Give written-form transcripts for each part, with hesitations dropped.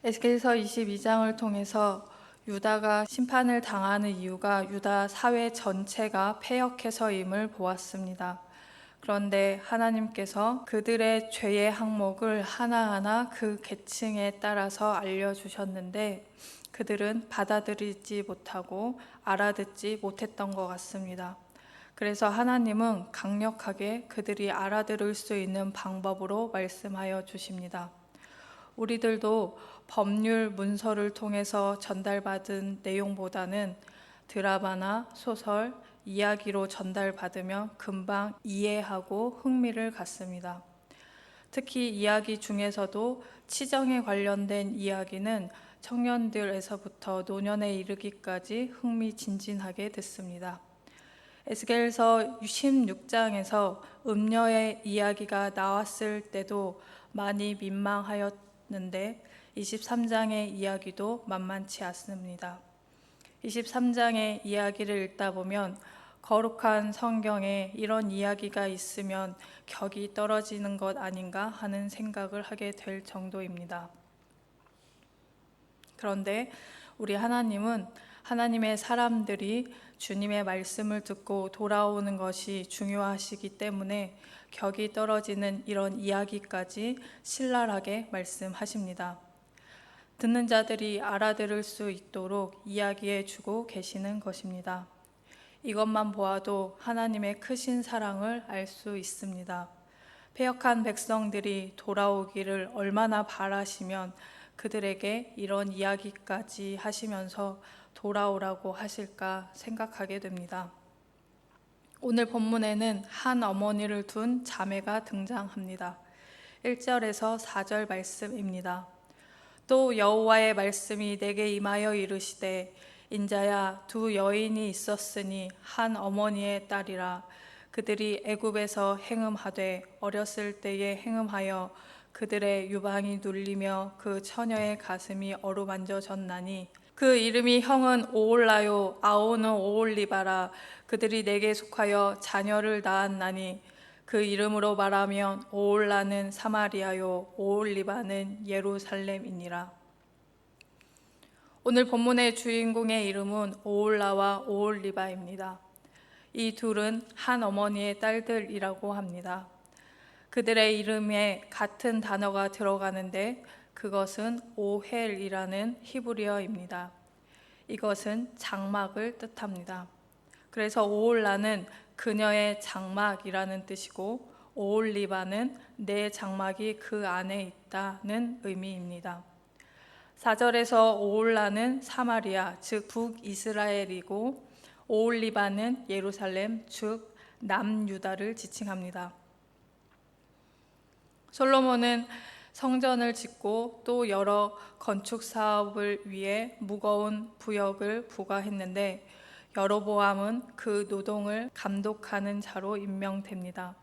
에스겔서 22장을 통해서 유다가 심판을 당하는 이유가 유다 사회 전체가 패역해서임을 보았습니다. 그런데 하나님께서 그들의 죄의 항목을 하나하나 그 계층에 따라서 알려주셨는데 그들은 받아들이지 못하고 알아듣지 못했던 것 같습니다. 그래서 하나님은 강력하게 그들이 알아들을 수 있는 방법으로 말씀하여 주십니다. 우리들도 법률 문서를 통해서 전달받은 내용보다는 드라마나 소설, 이야기로 전달받으며 금방 이해하고 흥미를 갖습니다. 특히 이야기 중에서도 치정에 관련된 이야기는 청년들에서부터 노년에 이르기까지 흥미진진하게 듣습니다. 에스겔서 16장에서 음녀의 이야기가 나왔을 때도 많이 민망하였는데 23장의 이야기도 만만치 않습니다. 23장의 이야기를 읽다 보면 거룩한 성경에 이런 이야기가 있으면 격이 떨어지는 것 아닌가 하는 생각을 하게 될 정도입니다. 그런데 우리 하나님은 하나님의 사람들이 주님의 말씀을 듣고 돌아오는 것이 중요하시기 때문에 격이 떨어지는 이런 이야기까지 신랄하게 말씀하십니다. 듣는 자들이 알아들을 수 있도록 이야기해 주고 계시는 것입니다. 이것만 보아도 하나님의 크신 사랑을 알 수 있습니다. 패역한 백성들이 돌아오기를 얼마나 바라시면 그들에게 이런 이야기까지 하시면서 돌아오라고 하실까 생각하게 됩니다. 오늘 본문에는 한 어머니를 둔 자매가 등장합니다. 1절에서 4절 말씀입니다. 또 여호와의 말씀이 내게 임하여 이르시되 인자야, 두 여인이 있었으니 한 어머니의 딸이라. 그들이 애굽에서 행음하되 어렸을 때에 행음하여 그들의 유방이 눌리며 그 처녀의 가슴이 어루만져졌나니 그 이름이 형은 오홀라요 아오는 오홀리바라. 그들이 내게 속하여 자녀를 낳았나니 그 이름으로 말하면 오홀라는 사마리아요 오홀리바는 예루살렘이니라. 오늘 본문의 주인공의 이름은 오홀라와 오홀리바입니다. 이 둘은 한 어머니의 딸들이라고 합니다. 그들의 이름에 같은 단어가 들어가는데 그것은 오헬이라는 히브리어입니다. 이것은 장막을 뜻합니다. 그래서 오홀라는 그녀의 장막이라는 뜻이고 오홀리바는 내 장막이 그 안에 있다는 의미입니다. 4절에서 오홀라는 사마리아, 즉 북이스라엘이고 오홀리바는 예루살렘, 즉 남유다를 지칭합니다. 솔로몬은 성전을 짓고 또 여러 건축 사업을 위해 무거운 부역을 부과했는데 여로보암은 그 노동을 감독하는 자로 임명됩니다.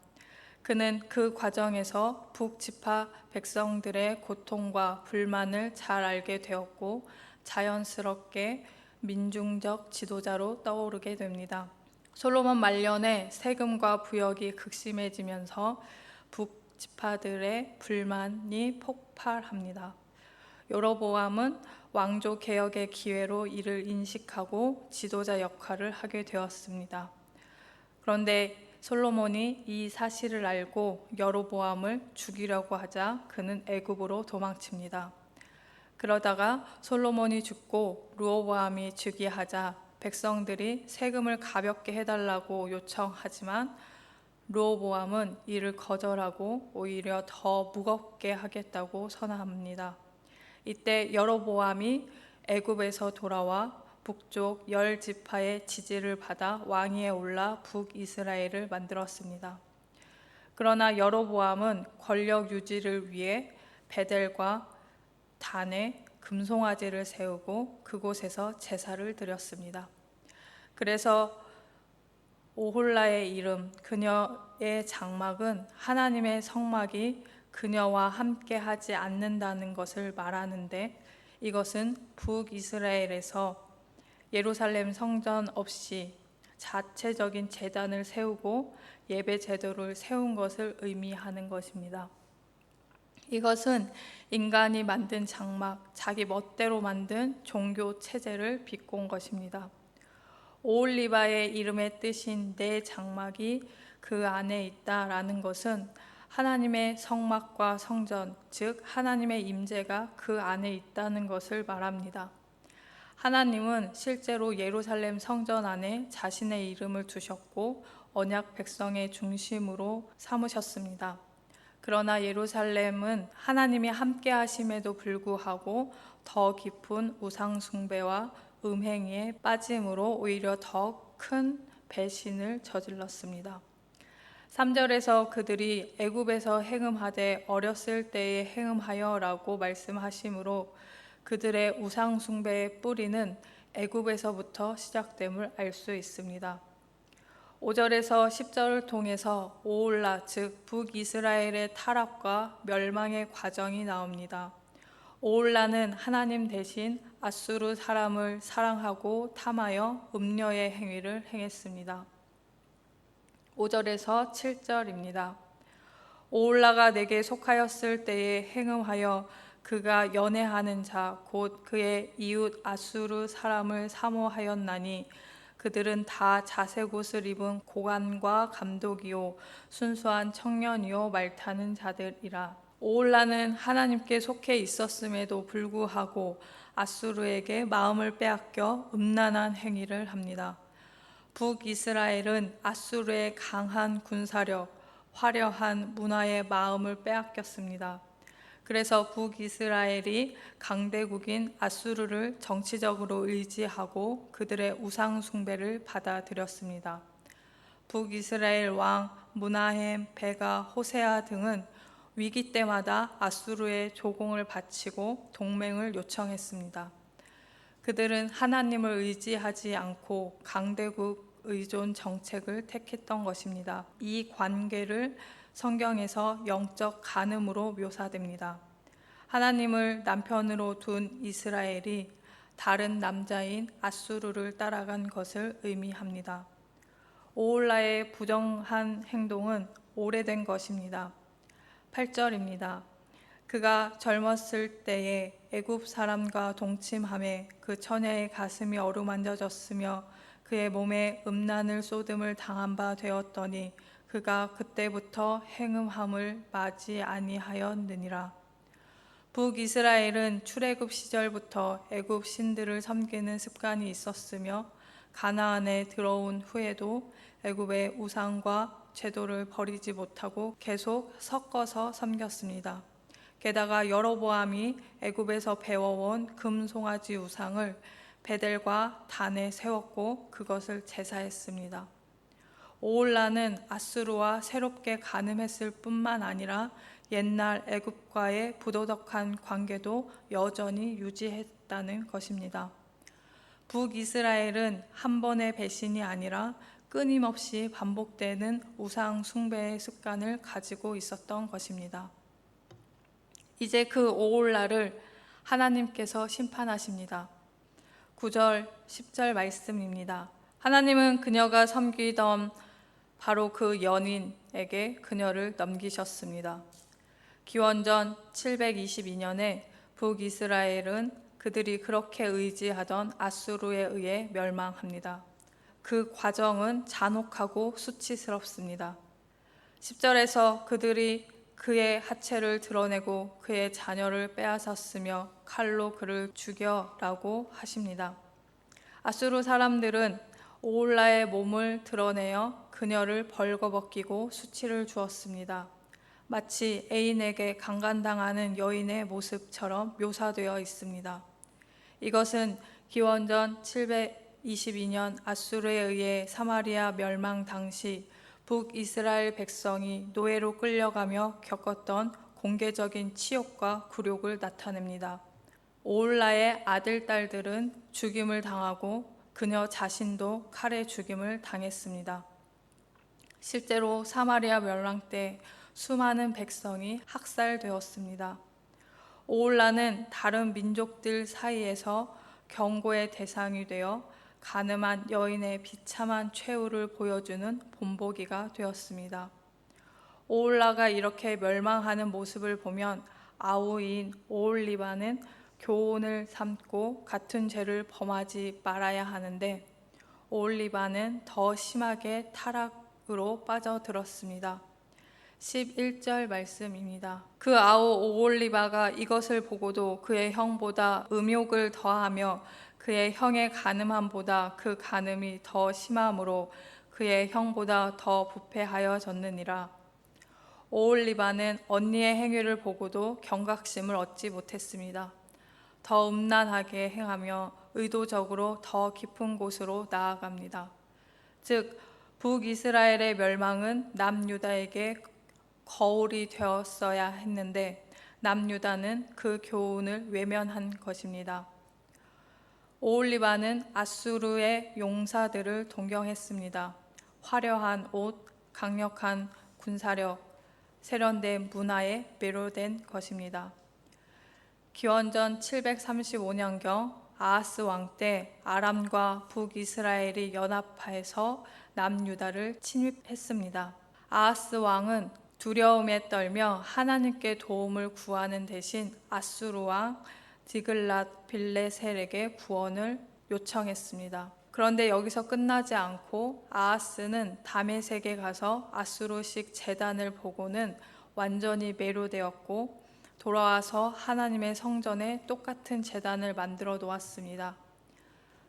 그는 그 과정에서 북지파 백성들의 고통과 불만을 잘 알게 되었고 자연스럽게 민중적 지도자로 떠오르게 됩니다. 솔로몬 말년에 세금과 부역이 극심해지면서 북지파들의 불만이 폭발합니다. 여로보암은 왕조 개혁의 기회로 이를 인식하고 지도자 역할을 하게 되었습니다. 그런데 솔로몬이 이 사실을 알고 여로보암을 죽이려고 하자 그는 애굽으로 도망칩니다. 그러다가 솔로몬이 죽고 르호보암이 즉위하자 백성들이 세금을 가볍게 해달라고 요청하지만 르호보암은 이를 거절하고 오히려 더 무겁게 하겠다고 선언합니다. 이때 여로보암이 애굽에서 돌아와 북쪽 10지파의 지지를 받아 왕위에 올라 북이스라엘을 만들었습니다. 그러나 여로보암은 권력 유지를 위해 베델과 단에 금송아지를 세우고 그곳에서 제사를 드렸습니다. 그래서 오홀라의 이름, 그녀의 장막은 하나님의 성막이 그녀와 함께 하지 않는다는 것을 말하는데 이것은 북이스라엘에서 예루살렘 성전 없이 자체적인 제단을 세우고 예배 제도를 세운 것을 의미하는 것입니다. 이것은 인간이 만든 장막, 자기 멋대로 만든 종교 체제를 비꼰 것입니다. 오홀리바의 이름의 뜻인 내 장막이 그 안에 있다라는 것은 하나님의 성막과 성전, 즉 하나님의 임재가 그 안에 있다는 것을 말합니다. 하나님은 실제로 예루살렘 성전 안에 자신의 이름을 두셨고 언약 백성의 중심으로 삼으셨습니다. 그러나 예루살렘은 하나님이 함께 하심에도 불구하고 더 깊은 우상 숭배와 음행에 빠짐으로 오히려 더 큰 배신을 저질렀습니다. 3절에서 그들이 애굽에서 행음하되 어렸을 때에 행음하여라고 말씀하시므로 그들의 우상 숭배의 뿌리는 애굽에서부터 시작됨을 알 수 있습니다. 5절에서 10절을 통해서 오홀라 즉 북이스라엘의 타락과 멸망의 과정이 나옵니다. 오홀라는 하나님 대신 아수르 사람을 사랑하고 탐하여 음녀의 행위를 행했습니다. 5절에서 7절입니다. 오홀라가 내게 속하였을 때에 행음하여 그가 연애하는 자 곧 그의 이웃 아수르 사람을 사모하였나니 그들은 다 자색 옷을 입은 고관과 감독이요 순수한 청년이요 말타는 자들이라. 오홀라는 하나님께 속해 있었음에도 불구하고 아수르에게 마음을 빼앗겨 음란한 행위를 합니다. 북이스라엘은 아수르의 강한 군사력, 화려한 문화의 마음을 빼앗겼습니다. 그래서 북이스라엘이 강대국인 아수르를 정치적으로 의지하고 그들의 우상 숭배를 받아들였습니다. 북이스라엘 왕 무나헴, 베가, 호세아 등은 위기 때마다 아수르의 조공을 바치고 동맹을 요청했습니다. 그들은 하나님을 의지하지 않고 강대국 의존 정책을 택했던 것입니다. 이 관계를 성경에서 영적 간음으로 묘사됩니다. 하나님을 남편으로 둔 이스라엘이 다른 남자인 아수르를 따라간 것을 의미합니다. 오홀라의 부정한 행동은 오래된 것입니다. 8절입니다. 그가 젊었을 때에 애굽 사람과 동침함에 그 처녀의 가슴이 어루만져졌으며 그의 몸에 음란을 쏟음을 당한 바 되었더니 그가 그때부터 행음함을 마지 아니하였느니라. 북이스라엘은 출애굽 시절부터 애굽 신들을 섬기는 습관이 있었으며 가나안에 들어온 후에도 애굽의 우상과 제도를 버리지 못하고 계속 섞어서 섬겼습니다. 게다가 여로보암이 애굽에서 배워온 금송아지 우상을 베델과 단에 세웠고 그것을 제사했습니다. 오홀라는 아수르와 새롭게 간음했을 뿐만 아니라 옛날 애굽과의 부도덕한 관계도 여전히 유지했다는 것입니다. 북이스라엘은 한 번의 배신이 아니라 끊임없이 반복되는 우상 숭배의 습관을 가지고 있었던 것입니다. 이제 그 오홀라를 하나님께서 심판하십니다. 9절, 10절 말씀입니다. 하나님은 그녀가 섬기던 바로 그 연인에게 그녀를 넘기셨습니다. 기원전 722년에 북이스라엘은 그들이 그렇게 의지하던 아수르에 의해 멸망합니다. 그 과정은 잔혹하고 수치스럽습니다. 10절에서 그들이 그의 하체를 드러내고 그의 자녀를 빼앗았으며 칼로 그를 죽여라고 하십니다. 아수르 사람들은 오홀라의 몸을 드러내어 그녀를 벌거벗기고 수치를 주었습니다. 마치 애인에게 강간당하는 여인의 모습처럼 묘사되어 있습니다. 이것은 기원전 722년 아수르에 의해 사마리아 멸망 당시 북이스라엘 백성이 노예로 끌려가며 겪었던 공개적인 치욕과 굴욕을 나타냅니다. 오홀라의 아들, 딸들은 죽임을 당하고 그녀 자신도 칼에 죽임을 당했습니다. 실제로 사마리아 멸망 때 수많은 백성이 학살되었습니다. 오홀라는 다른 민족들 사이에서 경고의 대상이 되어 가늠한 여인의 비참한 최후를 보여주는 본보기가 되었습니다. 오홀라가 이렇게 멸망하는 모습을 보면 아우인 오홀리바는 교훈을 삼고 같은 죄를 범하지 말아야 하는데 오홀리바는 더 심하게 타락으로 빠져들었습니다. 11절 말씀입니다. 그 아우 오홀리바가 이것을 보고도 그의 형보다 음욕을 더하며 그의 형의 간음함보다 그 간음이 더 심함으로 그의 형보다 더 부패하여졌느니라. 오홀리바는 언니의 행위를 보고도 경각심을 얻지 못했습니다. 더 음란하게 행하며 의도적으로 더 깊은 곳으로 나아갑니다. 즉 북이스라엘의 멸망은 남유다에게 거울이 되었어야 했는데 남유다는 그 교훈을 외면한 것입니다. 오홀리바는 아수르의 용사들을 동경했습니다. 화려한 옷, 강력한 군사력, 세련된 문화에 매료된 것입니다. 기원전 735년경 아하스 왕 때 아람과 북이스라엘이 연합해서 남유다를 침입했습니다. 아하스 왕은 두려움에 떨며 하나님께 도움을 구하는 대신 아수르 왕 디글랏 빌레셀에게 구원을 요청했습니다. 그런데 여기서 끝나지 않고 아하스는 다메섹에 가서 아수르식 제단을 보고는 완전히 매료되었고 돌아와서 하나님의 성전에 똑같은 제단을 만들어 놓았습니다.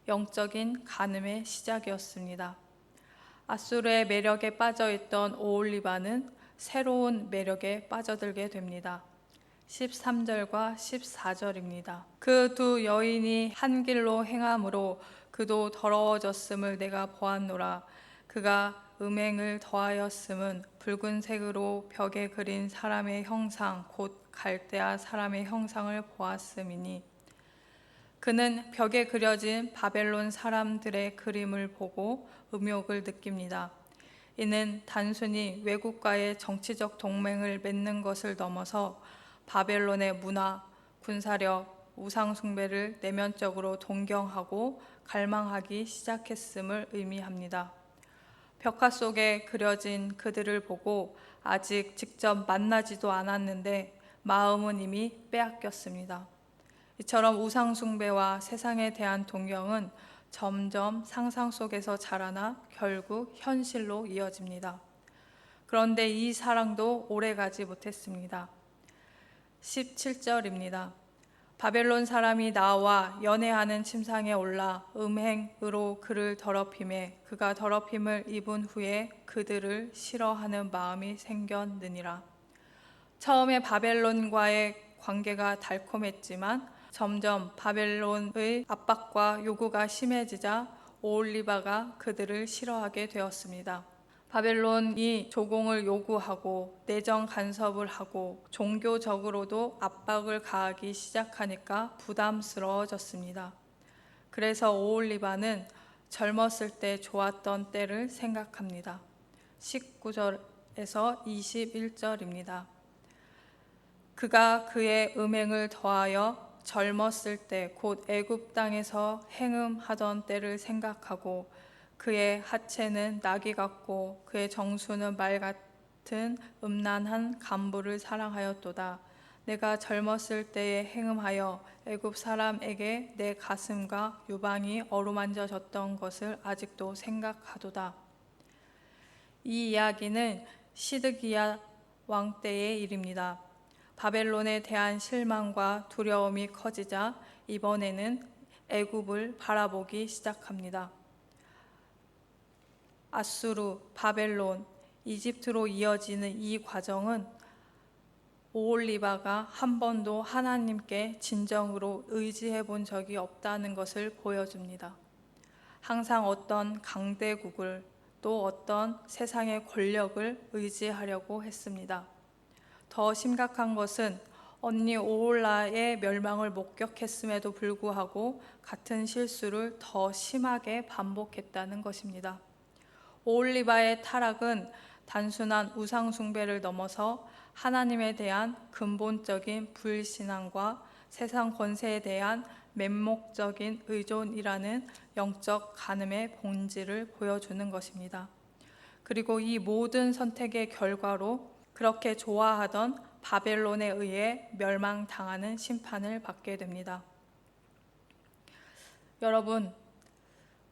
영적인 간음의 시작이었습니다. 아수르의 매력에 빠져있던 오홀리바는 새로운 매력에 빠져들게 됩니다. 13절과 14절입니다. 그 두 여인이 한 길로 행함으로 그도 더러워졌음을 내가 보았노라. 그가 음행을 더하였음은 붉은색으로 벽에 그린 사람의 형상 곧 갈대아 사람의 형상을 보았음이니 그는 벽에 그려진 바벨론 사람들의 그림을 보고 음욕을 느낍니다. 이는 단순히 외국과의 정치적 동맹을 맺는 것을 넘어서 바벨론의 문화, 군사력, 우상 숭배를 내면적으로 동경하고 갈망하기 시작했음을 의미합니다. 벽화 속에 그려진 그들을 보고 아직 직접 만나지도 않았는데 마음은 이미 빼앗겼습니다. 이처럼 우상 숭배와 세상에 대한 동경은 점점 상상 속에서 자라나 결국 현실로 이어집니다. 그런데 이 사랑도 오래가지 못했습니다. 17절입니다. 바벨론 사람이 나와 연애하는 침상에 올라 음행으로 그를 더럽히매 그가 더럽힘을 입은 후에 그들을 싫어하는 마음이 생겼느니라. 처음에 바벨론과의 관계가 달콤했지만 점점 바벨론의 압박과 요구가 심해지자 오홀리바가 그들을 싫어하게 되었습니다. 바벨론이 조공을 요구하고 내정 간섭을 하고 종교적으로도 압박을 가하기 시작하니까 부담스러워졌습니다. 그래서 오홀리바는 젊었을 때 좋았던 때를 생각합니다. 19절에서 21절입니다. 그가 그의 음행을 더하여 젊었을 때 곧 애굽 땅에서 행음하던 때를 생각하고 그의 하체는 나귀 같고 그의 정수는 말 같은 음란한 간부를 사랑하였도다. 내가 젊었을 때에 행음하여 애굽 사람에게 내 가슴과 유방이 어루만져졌던 것을 아직도 생각하도다. 이 이야기는 시드기야 왕 때의 일입니다. 바벨론에 대한 실망과 두려움이 커지자 이번에는 애굽을 바라보기 시작합니다. 아수르, 바벨론, 이집트로 이어지는 이 과정은 오홀리바가 한 번도 하나님께 진정으로 의지해 본 적이 없다는 것을 보여줍니다. 항상 어떤 강대국을 또 어떤 세상의 권력을 의지하려고 했습니다. 더 심각한 것은 언니 오홀라의 멸망을 목격했음에도 불구하고 같은 실수를 더 심하게 반복했다는 것입니다. 오홀리바의 타락은 단순한 우상 숭배를 넘어서 하나님에 대한 근본적인 불신앙과 세상 권세에 대한 맹목적인 의존이라는 영적 간음의 본질을 보여주는 것입니다. 그리고 이 모든 선택의 결과로 그렇게 좋아하던 바벨론에 의해 멸망당하는 심판을 받게 됩니다. 여러분,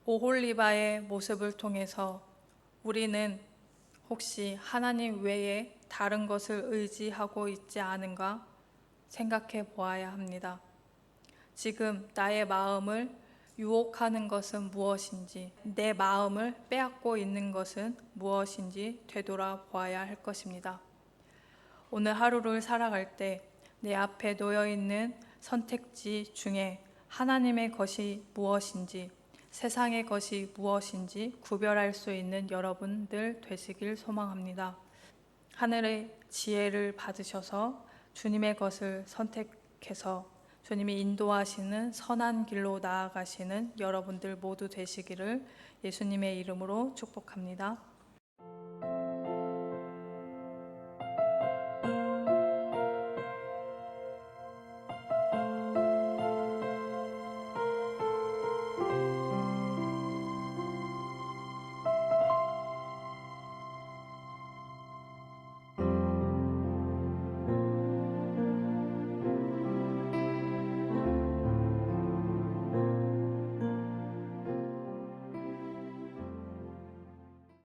오홀리바의 모습을 통해서 우리는 혹시 하나님 외에 다른 것을 의지하고 있지 않은가 생각해 보아야 합니다. 지금 나의 마음을 유혹하는 것은 무엇인지, 내 마음을 빼앗고 있는 것은 무엇인지 되돌아보아야 할 것입니다. 오늘 하루를 살아갈 때 내 앞에 놓여 있는 선택지 중에 하나님의 것이 무엇인지, 세상의 것이 무엇인지 구별할 수 있는 여러분들 되시길 소망합니다. 하늘의 지혜를 받으셔서 주님의 것을 선택해서 주님이 인도하시는 선한 길로 나아가시는 여러분들 모두 되시기를 예수님의 이름으로 축복합니다.